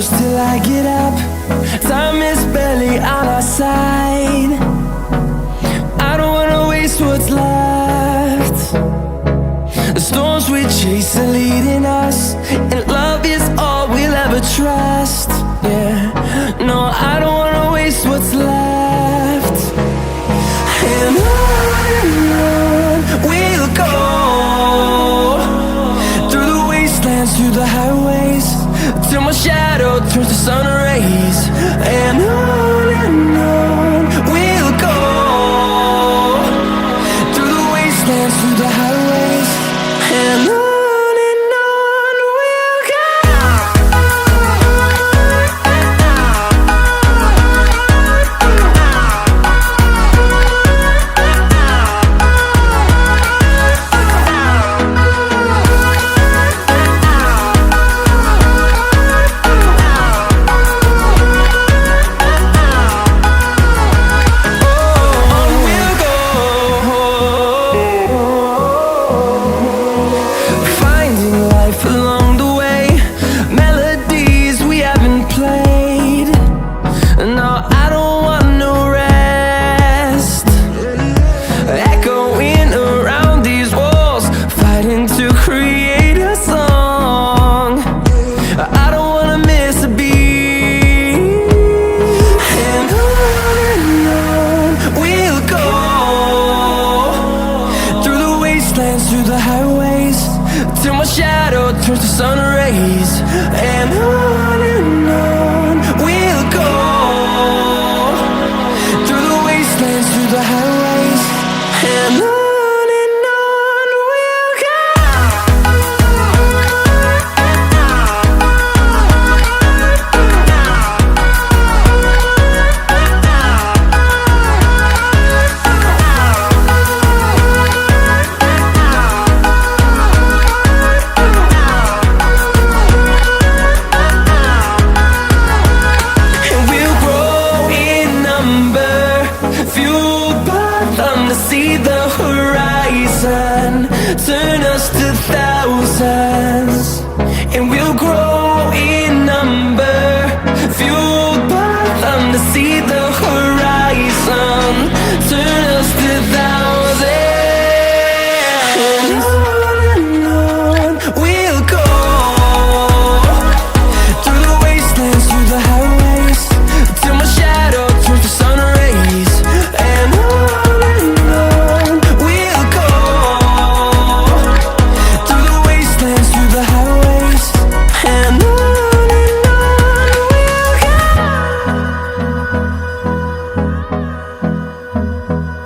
close till I get up. Time is barely on our side. I don't wanna waste what's left. The storms we chase are leading us, and love is all we'll ever trust. Yeah, no, I don't wanna waste what's left. And on we'll go, through the wastelands, through the highways, till my shadow turns to sun rays. And on we'll go, through the wastelands, through the highways, and on we'll go. Through the highways, till my shadow turns to sun rays. And on we'll go, through the wastelands, through the highways, and on we'll go. See the horizon turn us to thousands, and we'll grow in number, fueled by them to see the horizon.